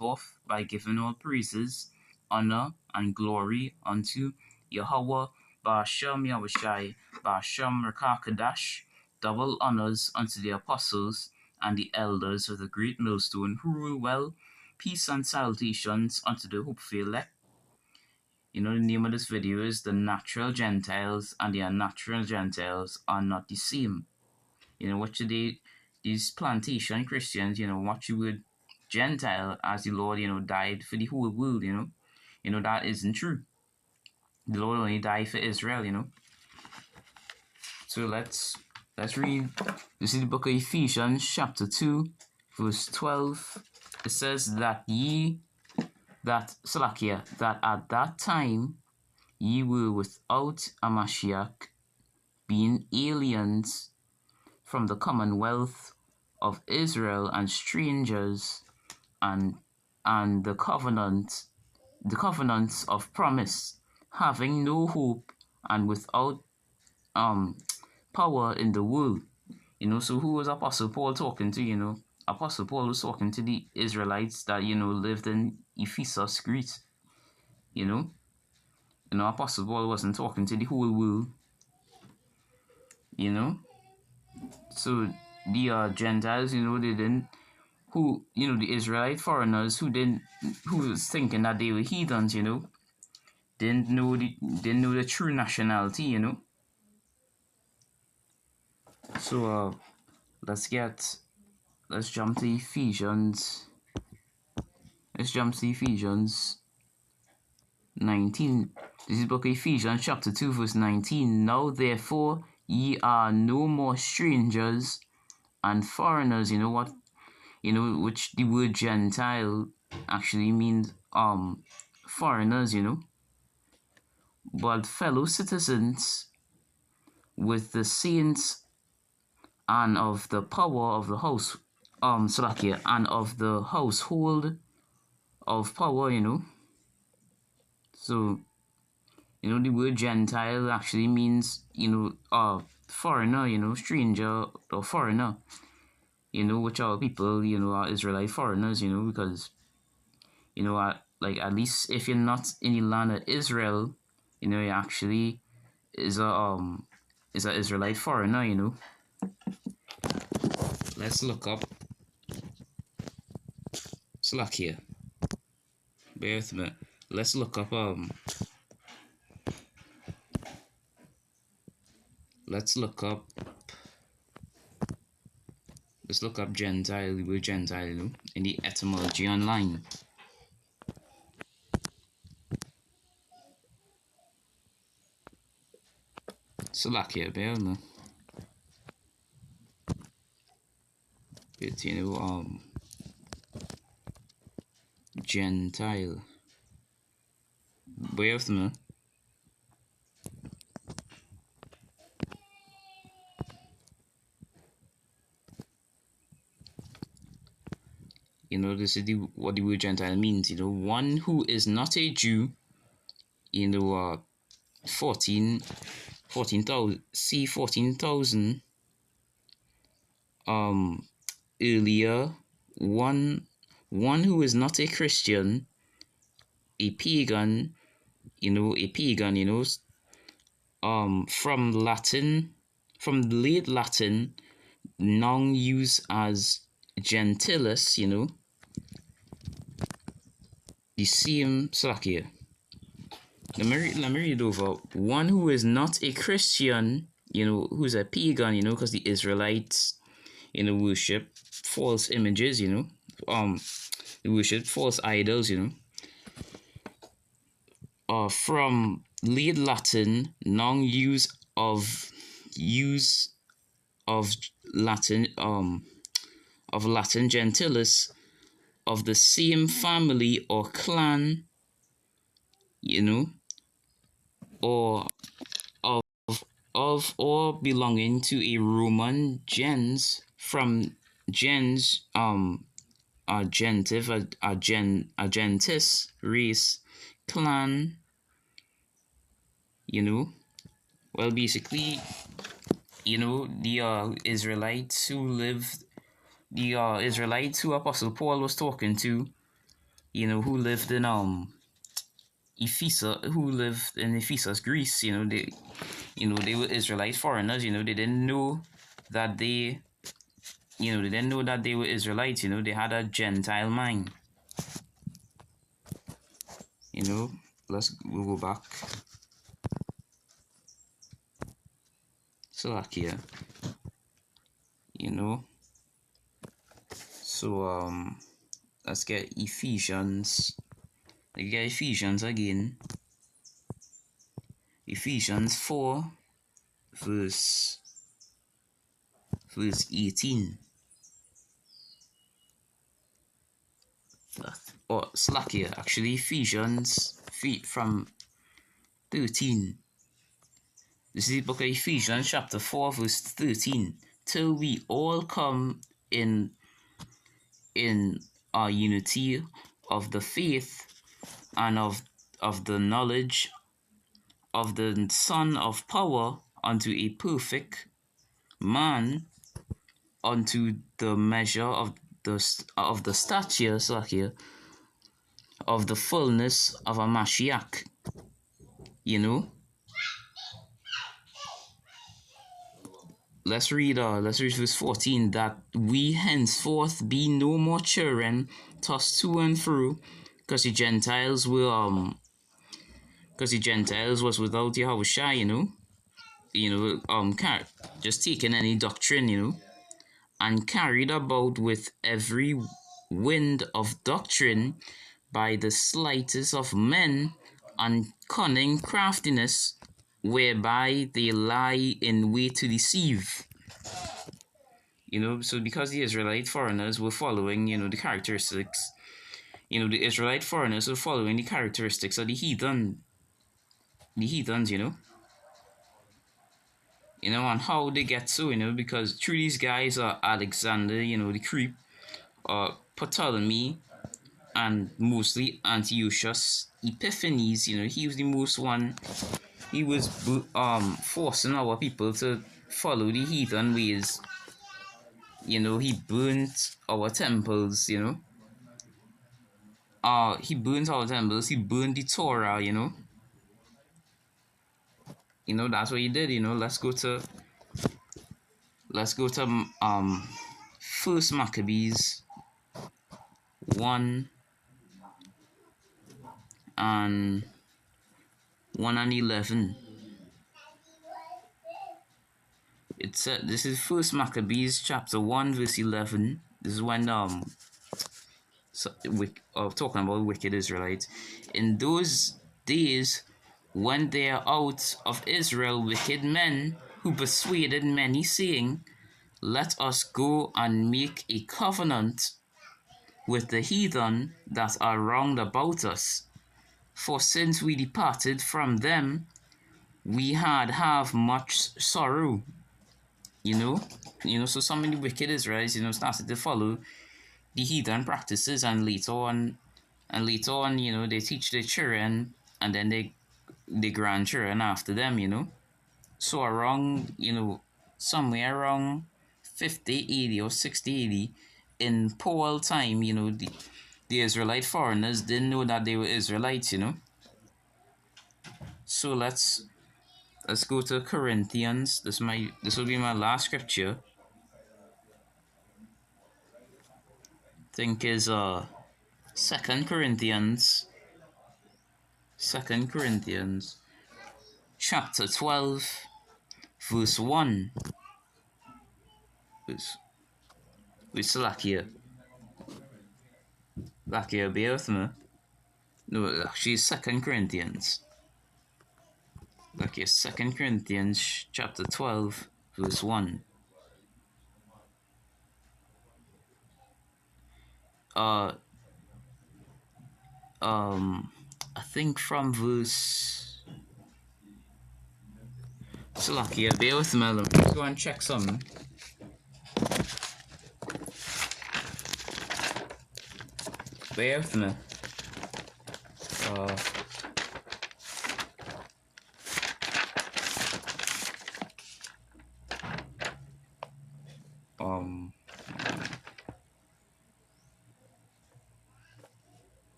off by giving all praises, honor, and glory unto Yahweh Ba'ashem Yahushai Ba'ashem Rakakadash, double honors unto the apostles and the elders of the great millstone who rule well, peace and salutations unto the hopeful elect. The name of this video is The Natural Gentiles and the Unnatural Gentiles Are Not the Same. What should these plantation Christians, what you would Gentile as the Lord, died for the whole world, that isn't true. The Lord only died for Israel, So let's read. This is the book of Ephesians, chapter 2, verse 12. It says that that at that time ye were without a Mashiach, being aliens from the commonwealth of Israel and strangers, and the covenants of promise, having no hope and without power in the world. So who was Apostle Paul talking to? Apostle Paul was talking to the Israelites that lived in Ephesus, Greece. Apostle Paul wasn't talking to the whole world. So the Gentiles, they didn't, the Israelite foreigners who was thinking that they were heathens, didn't know the true nationality, So let's jump to Ephesians. Let's jump to Ephesians 19. This is book of Ephesians, chapter 2, verse 19. Now therefore ye are no more strangers and foreigners. Which the word Gentile actually means foreigners, but fellow citizens with the saints and of the power of the house, and of the household of power, So, the word Gentile actually means, foreigner, stranger or foreigner, which are people, are Israelite foreigners, because, at least if you're not in the land of Israel, you actually is a Israelite foreigner, Let's look up Slakia. Bear with me. Let's look up Gentile, the word Gentile, in the etymology online. Slakia, bear with me. It's Gentile. Bear with me. This is what the word Gentile means. One who is not a Jew. 14,000 earlier, one who is not a Christian, a pagan, from the late Latin, now used as gentilis, the same Slakia. Let me read over. One who is not a Christian, who's a pagan, because the Israelites, worship false images, they worship false idols, from late Latin, non use of Latin, Latin gentilis, of the same family or clan, or or belonging to a Roman gens, from gens, a gentis race, clan, well, basically, the Israelites who lived, the Israelites who Apostle Paul was talking to, who lived in Ephesus, Greece. They were Israelite foreigners. They didn't know that they were Israelites. They had a Gentile mind. We'll go back. Slovakia. So let's get Ephesians. Let's get Ephesians again. Ephesians 4 verse 18. Or Slovakia, actually. Ephesians from 13. This is the book of Ephesians, chapter 4, verse 13. Till we all come in our unity of the faith and of the knowledge of the Son of power, unto a perfect man, unto the measure of the stature, of the fullness of a Mashiach. Let's read verse 14. That we henceforth be no more children, tossed to and fro, because the Gentiles was without Yahushua, just taking any doctrine, and carried about with every wind of doctrine by the sleights of men and cunning craftiness, whereby they lie in wait to deceive. So because the Israelite foreigners were following, the characteristics, the Israelite foreigners were following the characteristics of the heathens, and how they get so, because through these guys are Alexander, the creep, Ptolemy, and mostly Antiochus Epiphanes, he was the most one. He was forcing our people to follow the heathen ways. He burnt our temples, he burnt our temples, he burned the Torah, that's what he did. Let's go to First Maccabees 1 and 11. It said, this is First Maccabees chapter 1 verse 11. This is when talking about wicked Israelites. In those days, when there are out of Israel wicked men, who persuaded many, saying, let us go and make a covenant with the heathen that are round about us. For since we departed from them, we have much sorrow. So some of the wicked Israelites, started to follow the heathen practices, and later on, they teach their children, and then the grandchildren after them, So around, somewhere around 50 AD or 60 AD, in Paul time, the Israelite foreigners didn't know that they were Israelites, So let's go to Corinthians. This will be my last scripture. I think is 2 Corinthians chapter 12 verse 1. With Slovakia, bear with me. No, actually 2 Corinthians. Okay, 2 Corinthians chapter 12 verse 1. I think from verse Slovakia, bear with me. Let's go and check something. Bear with me.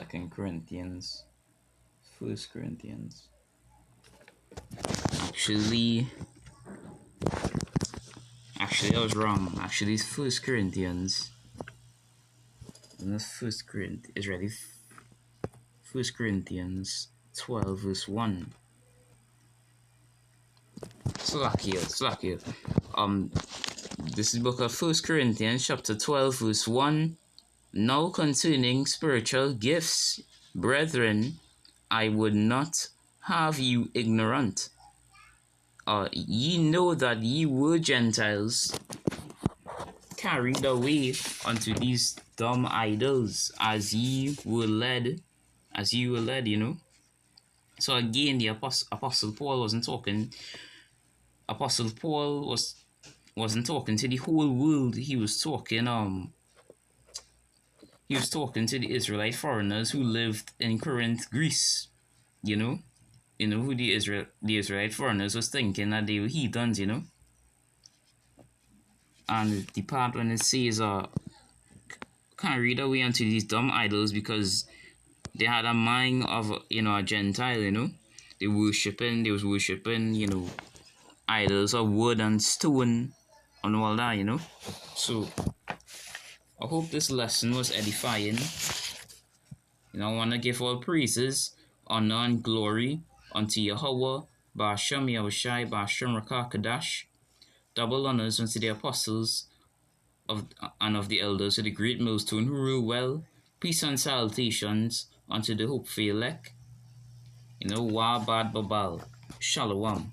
Second Corinthians, First Corinthians. Actually, I was wrong. Actually, it's First Corinthians. And that's First Corinthians 12 verse 1. Slack here. This is book of First Corinthians chapter 12 verse 1. Now concerning spiritual gifts, brethren, I would not have you ignorant. Ye know that ye were Gentiles, carried away unto these dumb idols, as ye were led, you know. So again, the Apostle Paul wasn't talking. Apostle Paul wasn't talking to the whole world. He was talking to the Israelite foreigners who lived in Corinth, Greece. You know who the Israelite foreigners was thinking that they were heathens. And the part when it says carried away unto these dumb idols, because they had a mind of a Gentile. They was worshipping idols of wood and stone and all that. So I hope this lesson was edifying. I want to give all praises, honor, and glory unto Yahweh, Ba'ashem Yahushai, Ba'ashem Rakakadash. Double honors unto the apostles of the elders of the great millstone who rule well. Peace and salutations unto the hopeful elect. Wa Bad Babal. Shalom.